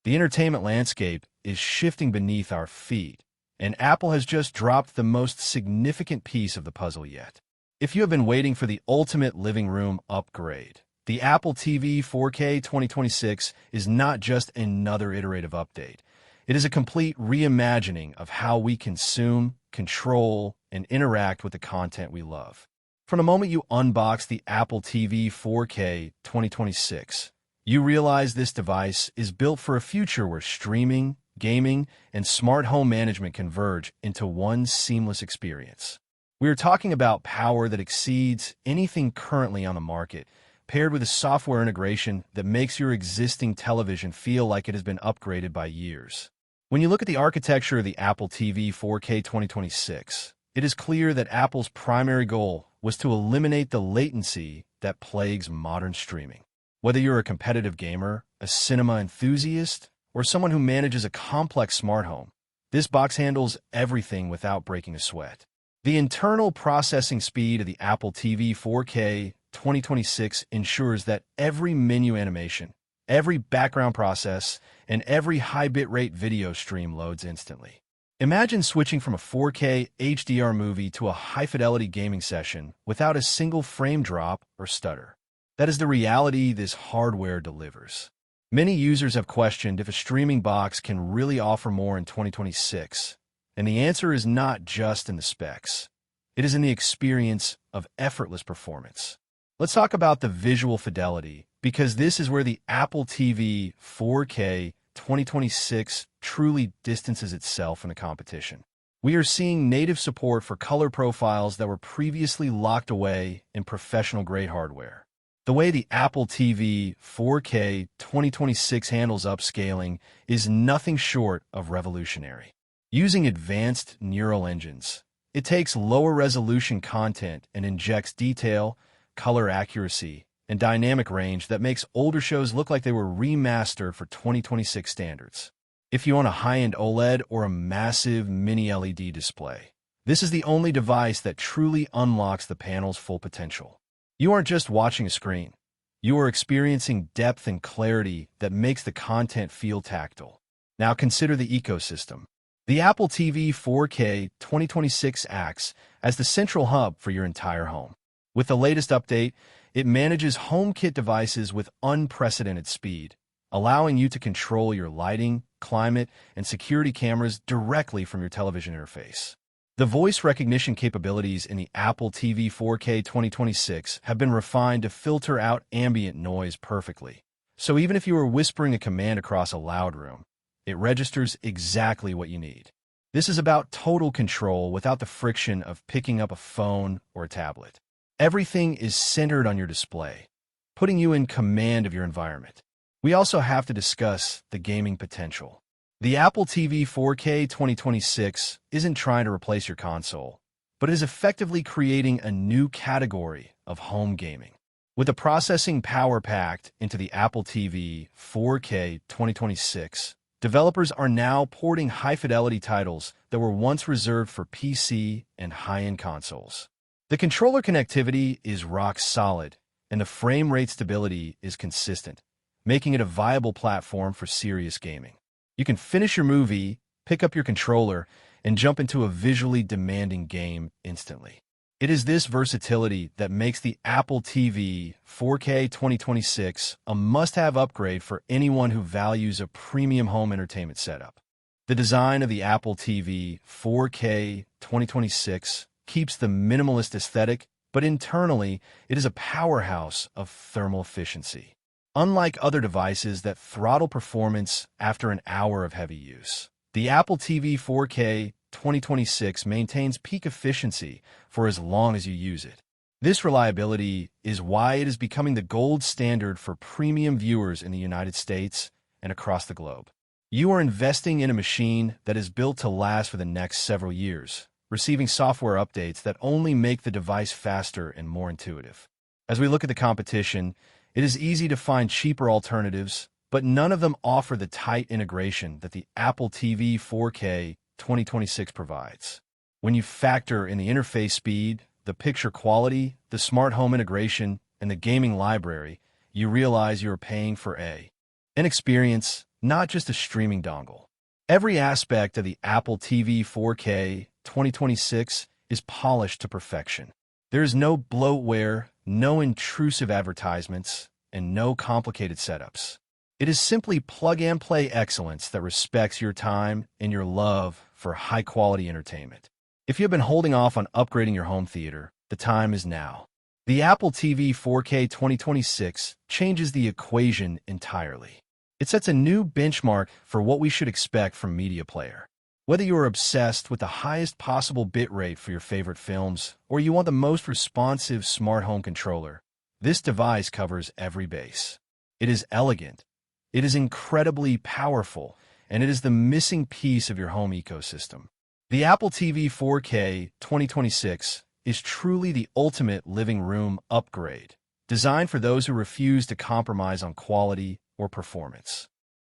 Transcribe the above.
The entertainment landscape is shifting beneath our feet, and Apple has just dropped the most significant piece of the puzzle yet. If you have been waiting for the ultimate living room upgrade, the Apple TV 4K 2026 is not just another iterative update. It is a complete reimagining of how we consume, control, and interact with the content we love. From the moment you unbox the Apple TV 4K 2026, you realize this device is built for a future where streaming, gaming, and smart home management converge into one seamless experience. We are talking about power that exceeds anything currently on the market, paired with a software integration that makes your existing television feel like it has been upgraded by years. When you look at the architecture of the Apple TV 4K 2026, it is clear that Apple's primary goal was to eliminate the latency that plagues modern streaming. Whether you're a competitive gamer, a cinema enthusiast, or someone who manages a complex smart home, this box handles everything without breaking a sweat. The internal processing speed of the Apple TV 4K 2026 ensures that every menu animation, every background process, and every high bitrate video stream loads instantly. Imagine switching from a 4K HDR movie to a high-fidelity gaming session without a single frame drop or stutter. That is the reality this hardware delivers. Many users have questioned if a streaming box can really offer more in 2026, and the answer is not just in the specs. It is in the experience of effortless performance. Let's talk about the visual fidelity, because this is where the Apple TV 4K 2026 truly distances itself from the competition. We are seeing native support for color profiles that were previously locked away in professional-grade hardware. The way the Apple TV 4K 2026 handles upscaling is nothing short of revolutionary. Using advanced neural engines, it takes lower-resolution content and injects detail, color accuracy, and dynamic range that makes older shows look like they were remastered for 2026 standards. If you own a high-end OLED or a massive mini-LED display, this is the only device that truly unlocks the panel's full potential. You aren't just watching a screen. You are experiencing depth and clarity that makes the content feel tactile. Now consider the ecosystem. The Apple TV 4K 2026 acts as the central hub for your entire home. With the latest update, it manages HomeKit devices with unprecedented speed, allowing you to control your lighting, climate, and security cameras directly from your television interface. The voice recognition capabilities in the Apple TV 4K 2026 have been refined to filter out ambient noise perfectly. So even if you are whispering a command across a loud room, it registers exactly what you need. This is about total control without the friction of picking up a phone or a tablet. Everything is centered on your display, putting you in command of your environment. We also have to discuss the gaming potential. The Apple TV 4K 2026 isn't trying to replace your console, but is effectively creating a new category of home gaming. With the processing power packed into the Apple TV 4K 2026, developers are now porting high-fidelity titles that were once reserved for PC and high-end consoles. The controller connectivity is rock solid, and the frame rate stability is consistent, making it a viable platform for serious gaming. You can finish your movie, pick up your controller, and jump into a visually demanding game instantly. It is this versatility that makes the Apple TV 4K 2026 a must-have upgrade for anyone who values a premium home entertainment setup. The design of the Apple TV 4K 2026 keeps the minimalist aesthetic, but internally, it is a powerhouse of thermal efficiency. Unlike other devices that throttle performance after an hour of heavy use, the Apple TV 4K 2026 maintains peak efficiency for as long as you use it. This reliability is why it is becoming the gold standard for premium viewers in the United States and across the globe. You are investing in a machine that is built to last for the next several years, receiving software updates that only make the device faster and more intuitive. As we look at the competition, it is easy to find cheaper alternatives, but none of them offer the tight integration that the Apple TV 4K 2026 provides. When you factor in the interface speed, the picture quality, the smart home integration, and the gaming library, you realize you are paying for an experience not just a streaming dongle. Every aspect of the Apple TV 4K 2026 is polished to perfection. There is no bloatware, no intrusive advertisements, and no complicated setups. It is simply plug-and-play excellence that respects your time and your love for high-quality entertainment. If you have been holding off on upgrading your home theater, the time is now. The Apple TV 4K 2026 changes the equation entirely. It sets a new benchmark for what we should expect from Media Player. Whether you are obsessed with the highest possible bitrate for your favorite films, or you want the most responsive smart home controller, this device covers every base. It is elegant, it is incredibly powerful, and it is the missing piece of your home ecosystem. The Apple TV 4K 2026 is truly the ultimate living room upgrade, designed for those who refuse to compromise on quality or performance.